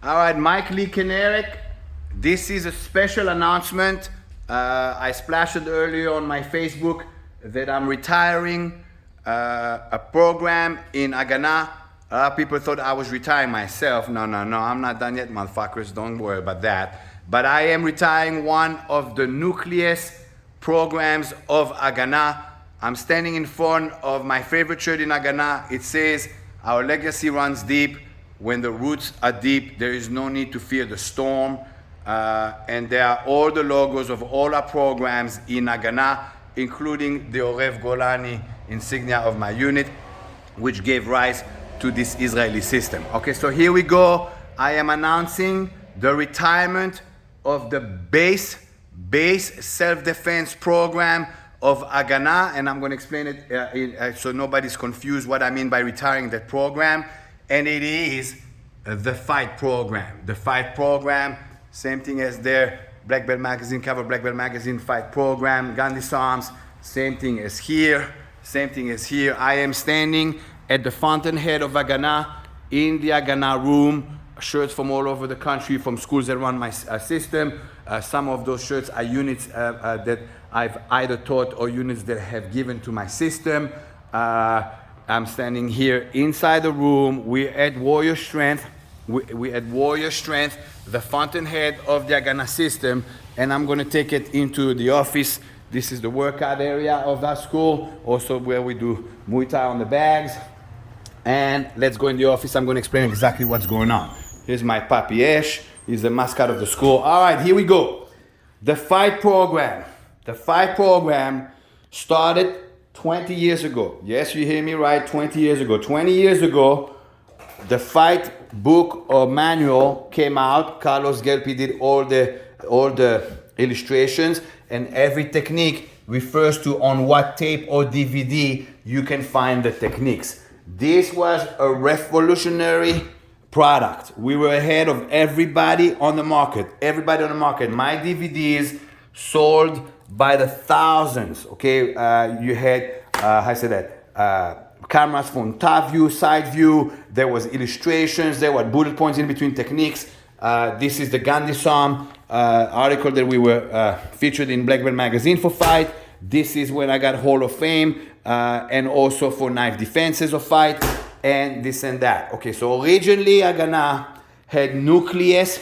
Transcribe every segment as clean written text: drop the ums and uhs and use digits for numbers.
All right, Mike Lee Keneric. This is a special announcement. I splashed it earlier on my Facebook that I'm retiring a program in HagAnaH. A lot of people thought I was retiring myself. No, I'm not done yet, motherfuckers. Don't worry about that. But I am retiring one of the nucleus programs of HagAnaH. I'm standing in front of my favorite shirt in HagAnaH. It says, "Our legacy runs deep. When the roots are deep, there is no need to fear the storm." And there are all the logos of all our programs in HagAnaH, including the Orev Golani insignia of my unit, which gave rise to this Israeli system. Okay, so here we go. I am announcing the retirement of the base self-defense program of HagAnaH, and I'm going to explain it so nobody's confused what I mean by retiring that program. And it is the fight program. The fight program, same thing as their Black Belt Magazine, cover Black Belt Magazine fight program, Gandhi's Arms, same thing as here, same thing as here. I am standing at the fountainhead of HagAnaH, in the HagAnaH room, shirts from all over the country, from schools that run my system. Some of those shirts are units that I've either taught or units that have given to my system. I'm standing here inside the room. We're at Warrior Strength. We're at Warrior Strength, the fountainhead of the HagAnaH system, and I'm going to take it into the office. This is the workout area of that school, also where we do Muay Thai on the bags. And let's go in the office. I'm going to explain exactly what's going on. Here's my puppy Ash. He's the mascot of the school. All right, here we go. The fight program. The fight program started 20 years ago. Yes, you hear me right, 20 years ago. 20 years ago, the fight book or manual came out. Carlos Gelpi did all the illustrations, and every technique refers to on what tape or DVD you can find the techniques. This was a revolutionary product. We were ahead of everybody on the market. Everybody on the market. My DVDs sold by the thousands. Okay, you had cameras from top view, side view. There was illustrations. There were bullet points in between techniques. This is the Gandhi's Arm article that we were featured in Black Belt Magazine for fight. This is when I got Hall of Fame and also for knife defenses of fight and this and that. Okay, so originally HagAnaH had nucleus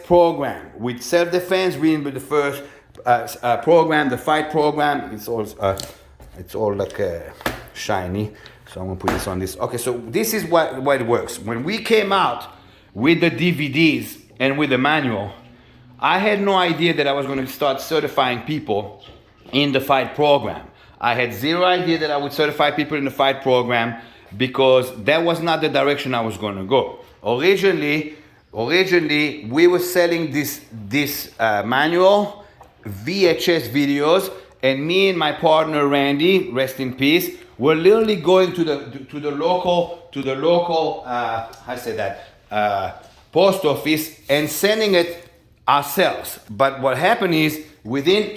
program with self-defense being the first program, the fight program. It's all like shiny, so I'm gonna put this on this. Okay, so this is what it works. When we came out with the DVDs and with the manual, I had no idea that I was going to start certifying people in the fight program. I had zero idea that I would certify people in the fight program because that was not the direction I was going to go. Originally, we were selling this manual, VHS videos, and me and my partner Randy, rest in peace, were literally going to the local post office and sending it ourselves. But what happened is within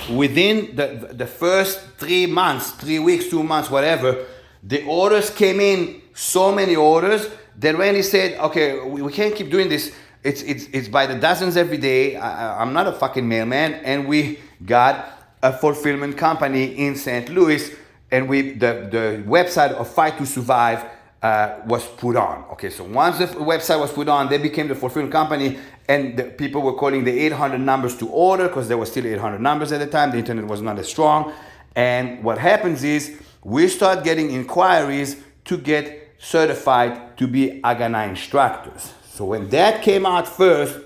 the first 3 months, 3 weeks, 2 months, whatever, the orders came in, so many orders that Randy said, okay, we can't keep doing this. It's by the dozens every day. I'm not a fucking mailman. And we got a fulfillment company in St. Louis, and the website of Fight to Survive was put on. Okay, so once the website was put on, they became the fulfillment company, and the people were calling the 800 numbers to order because there were still 800 numbers at the time. The internet was not as strong. And what happens is we start getting inquiries to get certified to be HagAnaH instructors. So when that came out first,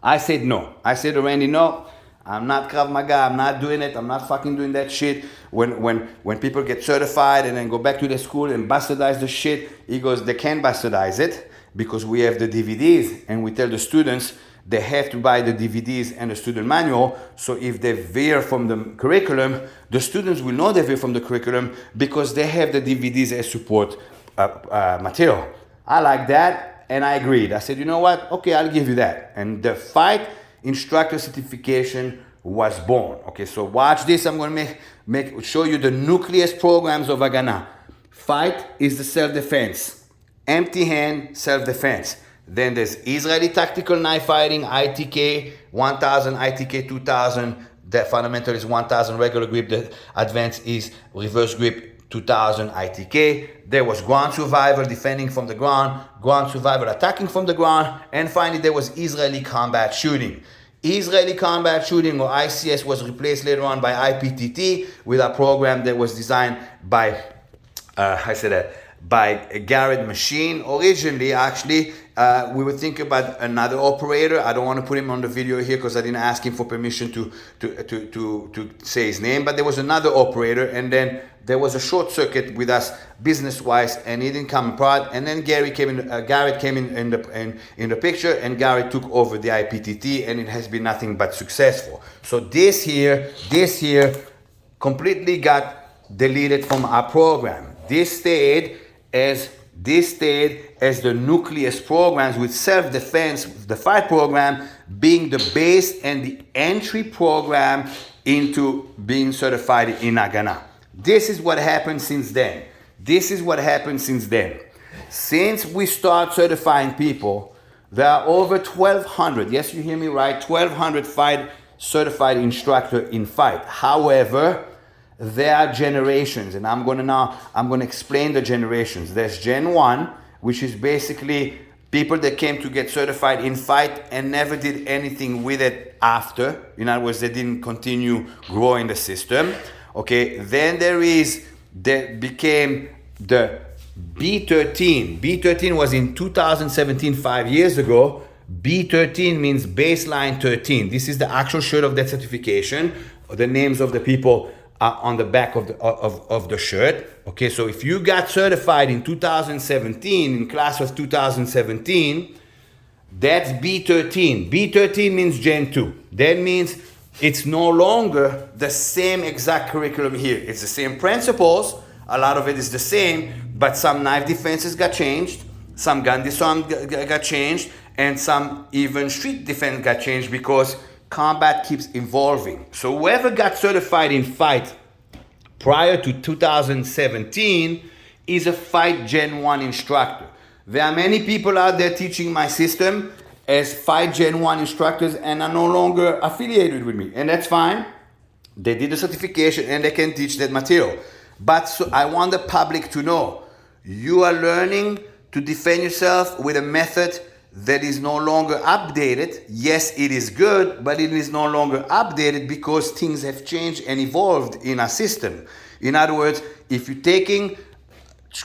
I said no. I said to Randy, no, I'm not Krav Maga, I'm not doing it, I'm not fucking doing that shit. When people get certified and then go back to the school and bastardize the shit, he goes, they can't bastardize it because we have the DVDs, and we tell the students they have to buy the DVDs and the student manual. So if they veer from the curriculum, the students will know they veer from the curriculum because they have the DVDs as support material. I like that, and I agreed. I said, you know what? Okay, I'll give you that. And the fight instructor certification was born. Okay, so watch this. I'm going to show you the nucleus programs of HagAnaH. Fight is the self-defense. Empty hand, self-defense. Then there's Israeli Tactical Knife Fighting, ITK 1000, ITK 2000. The fundamental is 1000 regular grip. The advanced is reverse grip 2000 ITK. There was ground survival, defending from the ground, ground survival, attacking from the ground. And finally, there was Israeli combat shooting. Israeli combat shooting, or ICS, was replaced later on by IPTT with a program that was designed by, by Garrett Machine. Originally, actually, we were thinking about another operator. I don't want to put him on the video here because I didn't ask him for permission to say his name, but there was another operator, and then there was a short circuit with us business-wise, and he didn't come apart. And then Garrett came in the picture, and Garrett took over the IPTT, and it has been nothing but successful. So this here completely got deleted from our program. This stayed as the nucleus programs, with self-defense, the fight program being the base and the entry program into being certified in HagAnaH. This is what happened since then. Since we start certifying people, there are over 1,200, yes, you hear me right, 1,200 fight certified instructor in fight. However, there are generations, and I'm going to explain the generations. There's Gen 1, which is basically people that came to get certified in fight and never did anything with it after. In other words, they didn't continue growing the system. Okay, then there became the B13. B13 was in 2017, 5 years ago. B13 means baseline 13. This is the actual shirt of that certification. The names of the people are on the back of the shirt. Okay, so if you got certified in 2017, in class of 2017, that's B13. B13 means Gen 2. That means it's no longer the same exact curriculum here. It's the same principles. A lot of it is the same, but some knife defenses got changed, some gun disarm got changed, and some even street defense got changed because combat keeps evolving. So whoever got certified in fight prior to 2017 is a fight Gen 1 instructor. There are many people out there teaching my system as fight Gen 1 instructors and are no longer affiliated with me. And that's fine. They did the certification and they can teach that material. But so I want the public to know, you are learning to defend yourself with a method that is no longer updated. Yes, it is good, but it is no longer updated because things have changed and evolved in our system. In other words, if you're taking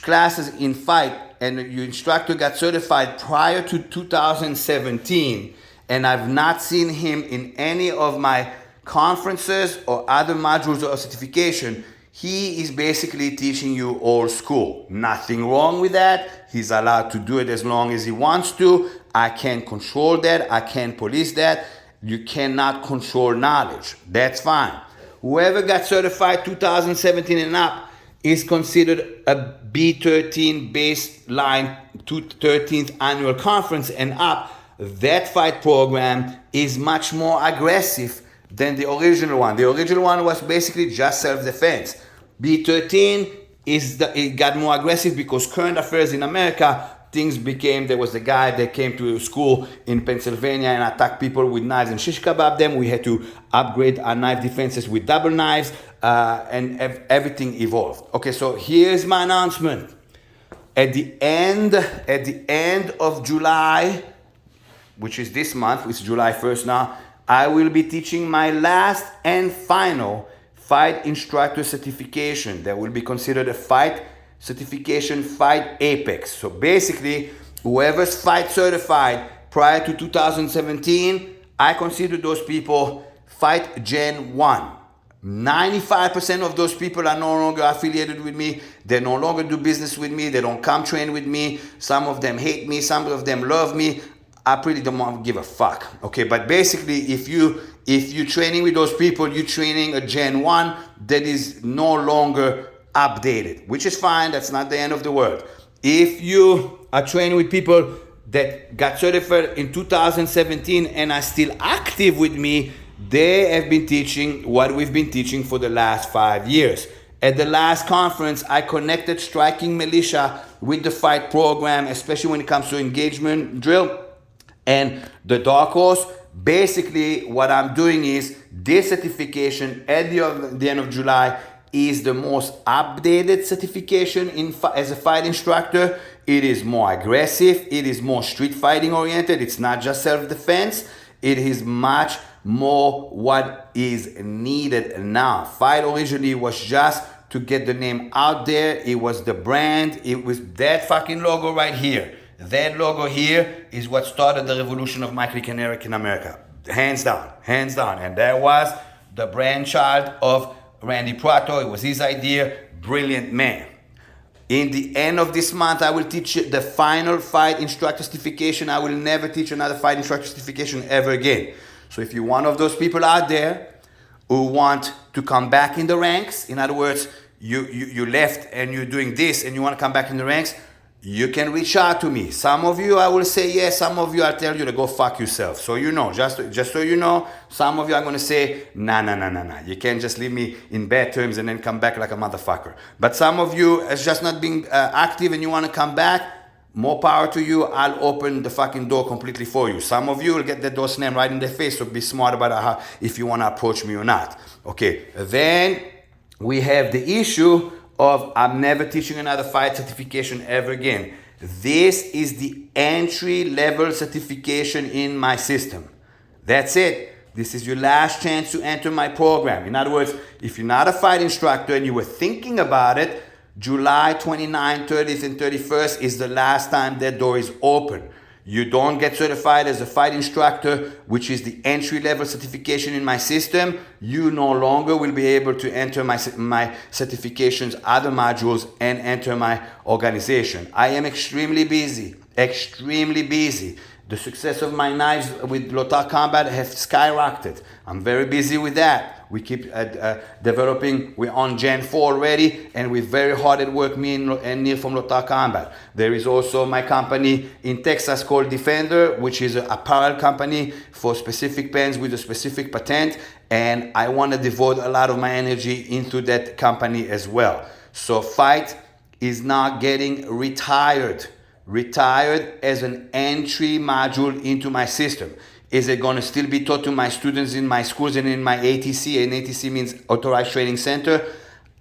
classes in fight and your instructor got certified prior to 2017, and I've not seen him in any of my conferences or other modules of certification, he is basically teaching you old school. Nothing wrong with that. He's allowed to do it as long as he wants to. I can't control that. I can't police that. You cannot control knowledge. That's fine. Whoever got certified 2017 and up is considered a B13 baseline to 13th annual conference and up. That fight program is much more aggressive than the original one. The original one was basically just self-defense. B13 it got more aggressive because current affairs in America, things became, there was a guy that came to school in Pennsylvania and attacked people with knives and shish kebab them. We had to upgrade our knife defenses with double knives, and everything evolved. Okay, so here's my announcement. At the end of July, which is this month, it's July 1st now, I will be teaching my last and final fight instructor certification that will be considered a fight certification, fight apex. So basically, whoever's fight certified prior to 2017, I consider those people fight Gen 1. 95% of those people are no longer affiliated with me. They no longer do business with me. They don't come train with me. Some of them hate me. Some of them love me. I pretty don't give a fuck. Okay, but basically, if you're training with those people, you're training a Gen 1 that is no longer updated, which is fine. That's not the end of the world. If you are training with people that got certified in 2017 and are still active with me, they have been teaching what we've been teaching for the last 5 years. At the last conference, I connected striking militia with the fight program, especially when it comes to engagement drill and the dark horse. Basically, what I'm doing is this certification at the end of July is the most updated certification as a fight instructor. It is more aggressive. It is more street fighting oriented. It's not just self-defense. It is much more what is needed now. Fight originally was just to get the name out there. It was the brand. It was that fucking logo right here. That logo here is what started the revolution of Michael and Eric in America. Hands down, hands down. And that was the brainchild of Randy Prato. It was his idea. Brilliant man. In the end of this month, I will teach the final fight instructor certification. I will never teach another fight instructor certification ever again. So if you're one of those people out there who want to come back in the ranks, in other words, you left and you're doing this and you want to come back in the ranks, you can reach out to me. Some of you, I will say yes. Some of you, I'll tell you to go fuck yourself. So you know, just so you know, some of you are going to say, nah. You can't just leave me in bad terms and then come back like a motherfucker. But some of you, it's just not being active and you want to come back, more power to you. I'll open the fucking door completely for you. Some of you will get the door slammed right in their face, so be smart about how, if you want to approach me or not. Okay, then we have the issue of I'm never teaching another fight certification ever again. This is the entry level certification in my system. That's it. This is your last chance to enter my program. In other words, if you're not a fight instructor and you were thinking about it, July 29th, 30th, and 31st is the last time that door is open. You don't get certified as a fight instructor, which is the entry-level certification in my system. You no longer will be able to enter my certifications, other modules, and enter my organization. I am extremely busy. The success of my knives with Lotar Combat have skyrocketed. I'm very busy with that. We keep developing. We're on Gen 4 already, and we're very hard at work, me and Neil from Lotar Combat. There is also my company in Texas called Defender, which is an apparel company for specific pens with a specific patent, and I want to devote a lot of my energy into that company as well. So Fight is now getting retired as an entry module into my system. Is it going to still be taught to my students in my schools and in my ATC? And ATC means Authorized Training Center.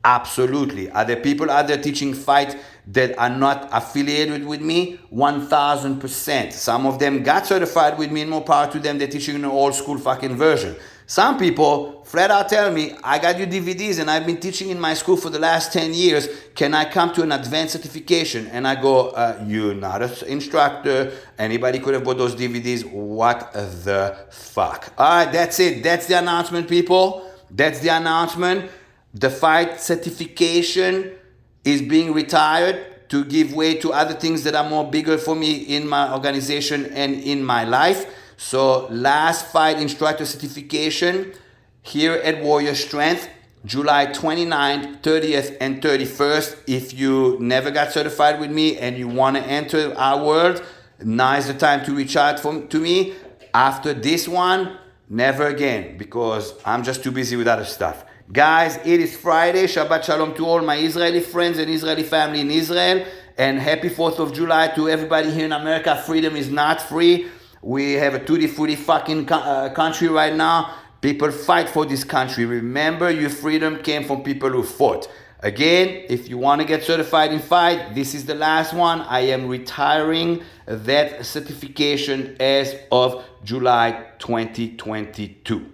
Absolutely. Are there people out there teaching fight that are not affiliated with me? 1000%. Some of them got certified with me, and more power to them. They're teaching an old school fucking version. Some people flat out tell me, I got your DVDs and I've been teaching in my school for the last 10 years. Can I come to an advanced certification? And I go, you're not an instructor. Anybody could have bought those DVDs. What the fuck? All right, that's it. That's the announcement, people. That's the announcement. The fight certification is being retired to give way to other things that are more bigger for me in my organization and in my life. So last fight instructor certification here at Warrior Strength, July 29th, 30th, and 31st. If you never got certified with me and you want to enter our world, now is the time to reach out to me. After this one, never again, because I'm just too busy with other stuff. Guys, it is Friday. Shabbat Shalom to all my Israeli friends and Israeli family in Israel. And happy 4th of July to everybody here in America. Freedom is not free. We have a tutti-frutti fucking country right now. People fight for this country. Remember, your freedom came from people who fought. Again, if you want to get certified in fight, this is the last one. I am retiring that certification as of July 2022.